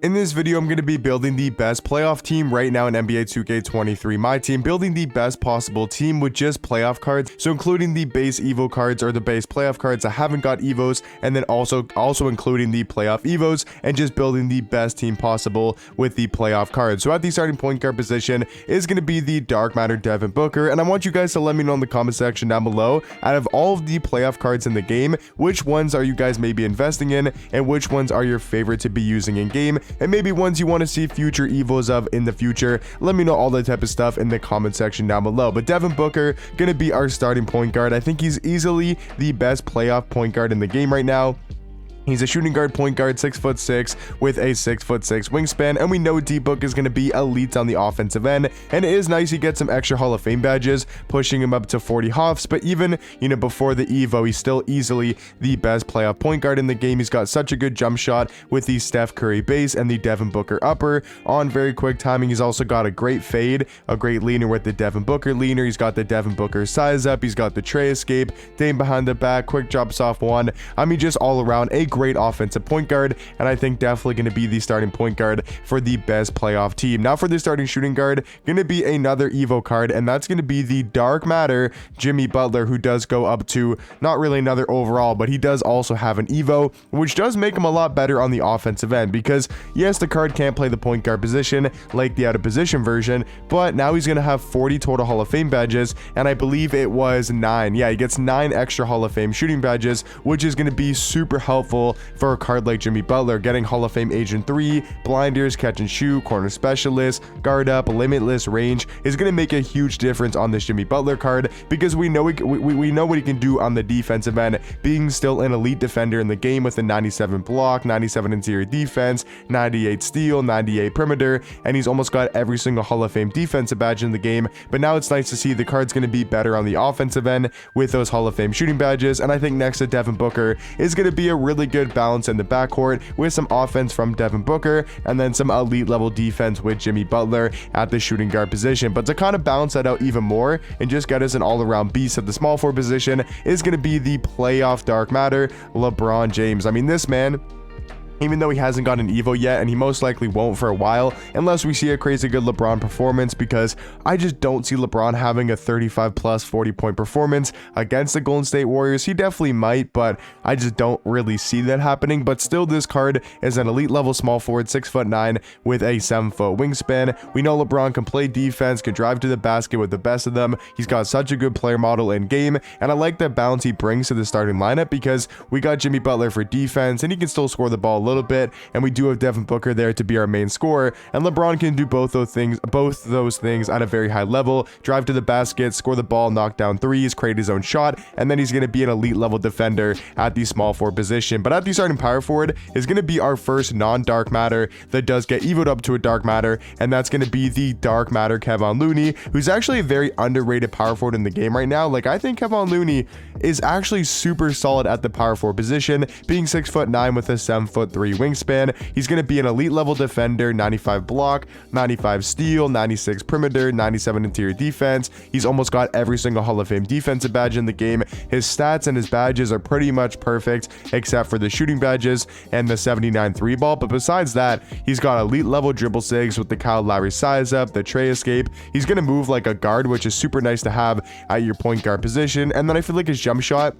In this video, I'm going to be building the best playoff team right now in NBA 2K23 Myteam, building the best possible team with just playoff cards, so including the base Evo cards or the base playoff cards that haven't got Evos, and then also including the playoff Evos, and just building the best team possible with the playoff cards. So at the starting point guard position is going to be the Dark Matter Devin Booker, and I want you guys to let me know in the comment section down below, out of all of the playoff cards in the game, which ones are you guys maybe investing in, and which ones are your favorite to be using in game, and maybe ones you want to see future Evos of in the future. Let me know all that type of stuff in the comment section down below. But Devin Booker gonna be our starting point guard. I think he's easily the best playoff point guard in the game right now. He's a shooting guard point guard, 6'6", with a 6'6" wingspan, and we know D-Book is going to be elite on the offensive end, and it is nice he gets some extra Hall of Fame badges, pushing him up to 40 hoffs, but even, before the Evo, he's still easily the best playoff point guard in the game. He's got such a good jump shot with the Steph Curry base and the Devin Booker upper on very quick timing. He's also got a great fade, a great leaner with the Devin Booker leaner. He's got the Devin Booker size up. He's got the tray escape, Dame behind the back, quick drops off one. I mean, just all around a great offensive point guard, and I think definitely going to be the starting point guard for the best playoff team. Now for the starting shooting guard, going to be another Evo card, and that's going to be the Dark Matter Jimmy Butler, who does go up to not really another overall, but he does also have an Evo, which does make him a lot better on the offensive end, because yes, the card can't play the point guard position like the out of position version, but now he's going to have 40 total Hall of Fame badges, and I believe it was 9. Yeah, he gets 9 extra Hall of Fame shooting badges, which is going to be super helpful for a card like Jimmy Butler. Getting Hall of Fame Agent 3, blinders, catch and shoot, corner specialist, guard up, limitless range is going to make a huge difference on this Jimmy Butler card, because we know we know what he can do on the defensive end, being still an elite defender in the game with a 97 block, 97 interior defense, 98 steal, 98 perimeter, and he's almost got every single Hall of Fame defensive badge in the game. But now it's nice to see the card's going to be better on the offensive end with those Hall of Fame shooting badges, and I think next to Devin Booker is going to be a really good balance in the backcourt with some offense from Devin Booker and then some elite level defense with Jimmy Butler at the shooting guard position. But to kind of balance that out even more and just get us an all-around beast at the small forward position is going to be the playoff Dark Matter LeBron James. I mean, this man, even though he hasn't got an Evo yet, and he most likely won't for a while, unless we see a crazy good LeBron performance, because I just don't see LeBron having a 35 plus 40 point performance against the Golden State Warriors. He definitely might, but I just don't really see that happening. But still, this card is an elite level small forward, 6'9" with a 7-foot wingspan. We know LeBron can play defense, can drive to the basket with the best of them. He's got such a good player model in game, and I like that balance he brings to the starting lineup, because we got Jimmy Butler for defense, and he can still score the ball a little bit, and we do have Devin Booker there to be our main scorer, and LeBron can do both those things at a very high level: drive to the basket, score the ball, knock down threes, create his own shot, and then he's going to be an elite level defender at the small forward position. But at the starting power forward is going to be our first non-Dark Matter that does get evoed up to a Dark Matter, and that's going to be the Dark Matter Kevon Looney, who's actually a very underrated power forward in the game right now. Like, I think Kevon Looney is actually super solid at the power forward position, being 6'9" with a 7'3" wingspan. He's going to be an elite level defender, 95 block, 95 steal, 96 perimeter, 97 interior defense. He's almost got every single Hall of Fame defensive badge in the game. His stats and his badges are pretty much perfect, except for the shooting badges and the 79 3 ball. But besides that, he's got elite level dribble sigs with the Kyle Lowry size up, the tray escape. He's going to move like a guard, which is super nice to have at your point guard position. And then I feel like his jump shot,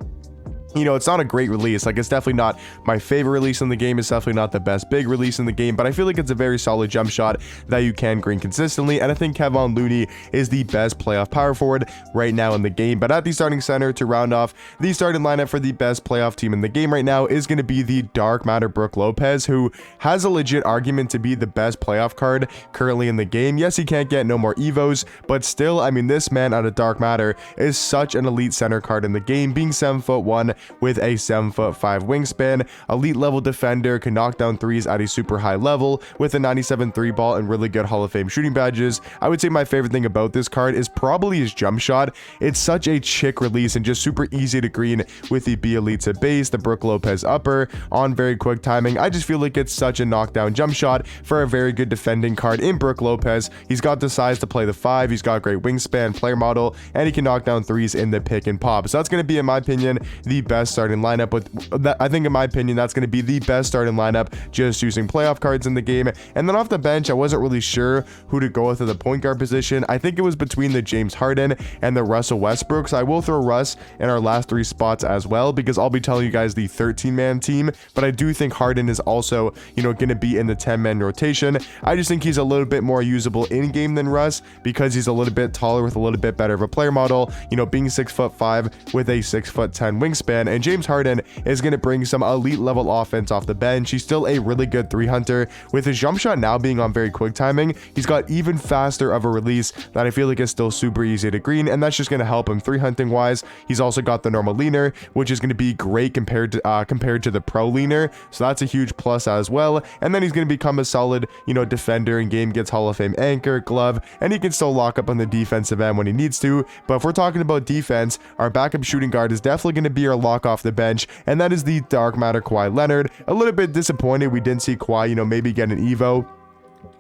it's not a great release. Like, it's definitely not my favorite release in the game. It's definitely not the best big release in the game, but I feel like it's a very solid jump shot that you can green consistently. And I think Kevon Looney is the best playoff power forward right now in the game. But at the starting center, to round off the starting lineup for the best playoff team in the game right now, is going to be the Dark Matter Brook Lopez, who has a legit argument to be the best playoff card currently in the game. Yes, he can't get no more Evos, but still, I mean, this man out of Dark Matter is such an elite center card in the game, being 7'1" with a 7'5" wingspan, elite level defender, can knock down threes at a super high level with a 97 3 ball and really good Hall of Fame shooting badges. I would say my favorite thing about this card is probably his jump shot. It's such a chick release and just super easy to green with the B Elite to base, the Brook Lopez upper on very quick timing. I just feel like it's such a knockdown jump shot for a very good defending card in Brook Lopez. He's got the size to play the 5, he's got great wingspan, player model, and he can knock down threes in the pick and pop. So that's going to be, in my opinion, the best best starting lineup with that. I think in my opinion, that's going to be the best starting lineup just using playoff cards in the game. And then off the bench, I wasn't really sure who to go with at the point guard position. I think it was between the James Harden and the Russell Westbrook. So I will throw Russ in our last 3 spots as well, because I'll be telling you guys the 13-man team, but I do think Harden is also, going to be in the 10-man rotation. I just think he's a little bit more usable in game than Russ, because he's a little bit taller with a little bit better of a player model, being 6'5" with a 6'10" wingspan. And James Harden is going to bring some elite level offense off the bench. He's still a really good 3-hunter. With his jump shot now being on very quick timing, he's got even faster of a release that I feel like is still super easy to green, and that's just going to help him 3-hunting wise. He's also got the normal leaner, which is going to be great compared to the pro leaner, so that's a huge plus as well. And then he's going to become a solid defender in game, gets Hall of Fame anchor, glove, and he can still lock up on the defensive end when he needs to. But if we're talking about defense, our backup shooting guard is definitely going to be our lock off the bench, and that is the dark matter Kawhi Leonard. A little bit disappointed we didn't see Kawhi maybe get an Evo,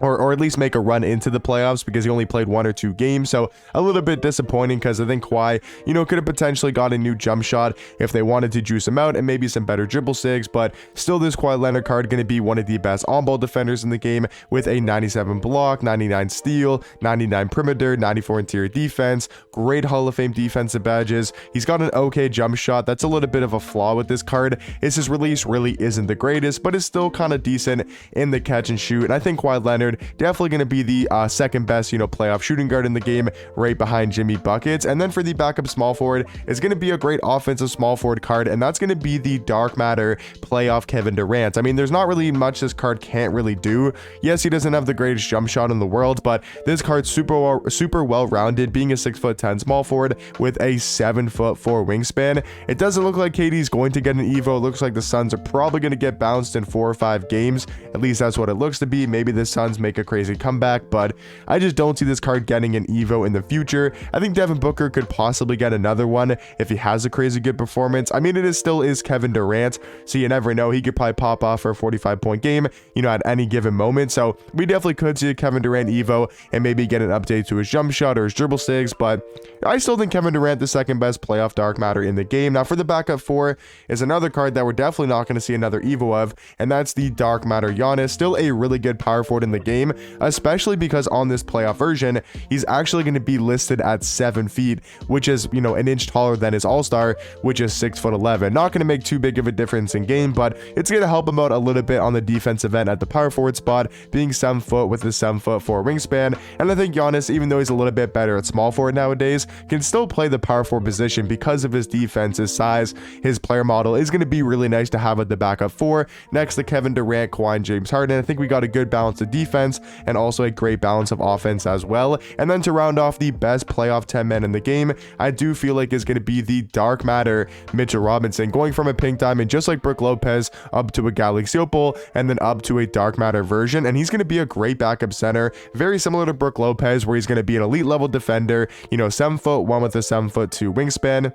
or at least make a run into the playoffs, because he only played 1 or 2 games. So a little bit disappointing, because I think Kawhi, could have potentially got a new jump shot if they wanted to juice him out, and maybe some better dribble sigs. But still, this Kawhi Leonard card going to be one of the best on-ball defenders in the game, with a 97 block, 99 steal, 99 perimeter, 94 interior defense, great Hall of Fame defensive badges. He's got an okay jump shot. That's a little bit of a flaw with this card, is his release really isn't the greatest, but it's still kind of decent in the catch and shoot. And I think Kawhi Leonard definitely going to be the second best playoff shooting guard in the game, right behind Jimmy Buckets. And then for the backup small forward, is going to be a great offensive small forward card, and that's going to be the dark matter playoff Kevin Durant. I mean, there's not really much this card can't really do. Yes, he doesn't have the greatest jump shot in the world, but this card's super well rounded, being a 6'10" small forward with a 7'4" wingspan. It doesn't look like KD's going to get an Evo. It looks like the Suns are probably going to get bounced in 4 or 5 games. At least that's what it looks to be. Maybe the Suns make a crazy comeback, but I just don't see this card getting an Evo in the future. I think Devin Booker could possibly get another one if he has a crazy good performance. I mean, it still is Kevin Durant, so you never know. He could probably pop off for a 45-point game, at any given moment. So we definitely could see a Kevin Durant Evo and maybe get an update to his jump shot or his dribble sigs, but I still think Kevin Durant the second best playoff dark matter in the game. Now for the backup 4 is another card that we're definitely not going to see another Evo of, and that's the dark matter Giannis. Still a really good power forward in the game, especially because on this playoff version, he's actually going to be listed at 7 feet, which is, an inch taller than his all-star, which is 6'11". Not going to make too big of a difference in game, but it's going to help him out a little bit on the defensive end at the power forward spot, being 7 foot with a 7'4" wingspan. And I think Giannis, even though he's a little bit better at small forward nowadays, can still play the power forward position because of his defense, his size, his player model is going to be really nice to have at the backup 4 next to Kevin Durant, Kawhi, and James Harden. I think we got a good balance of defense and also a great balance of offense as well. And then to round off the best playoff 10 men in the game, I do feel like is going to be the dark matter Mitchell Robinson, going from a pink diamond just like Brook Lopez up to a Galaxy Opal and then up to a dark matter version. And he's going to be a great backup center, very similar to Brook Lopez, where he's going to be an elite level defender, 7'1" with a 7'2" wingspan.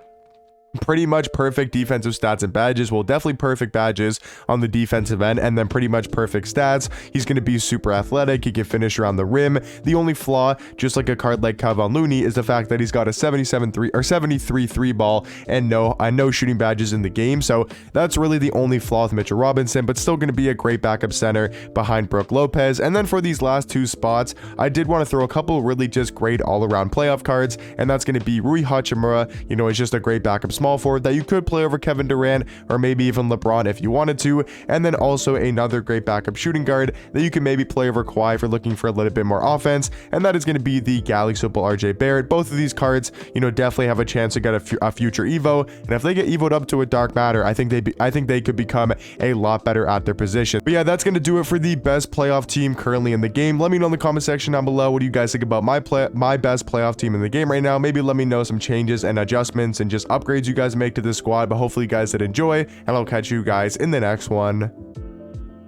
Pretty much perfect defensive stats and badges. Well, definitely perfect badges on the defensive end, and then pretty much perfect stats. He's going to be super athletic. He can finish around the rim. The only flaw, just like a card like Kevon Looney, is the fact that he's got a 73 3 ball and no shooting badges in the game. So that's really the only flaw with Mitchell Robinson, but still going to be a great backup center behind Brook Lopez. And then for these last 2 spots, I did want to throw a couple really just great all-around playoff cards, and that's going to be Rui Hachimura. It's just a great backup small forward that you could play over Kevin Durant or maybe even LeBron if you wanted to. And then also another great backup shooting guard that you can maybe play over Kawhi if you're looking for a little bit more offense, and that is going to be the Galaxy Opal RJ Barrett. Both of these cards, definitely have a chance to get a future Evo, and if they get Evo'd up to a dark matter, I think they could become a lot better at their position. But yeah, that's going to do it for the best playoff team currently in the game. Let me know in the comment section down below, what do you guys think about my best playoff team in the game right now? Maybe let me know some changes and adjustments and just upgrades you guys make to this squad. But hopefully you guys did enjoy, and I'll catch you guys in the next one.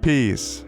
Peace.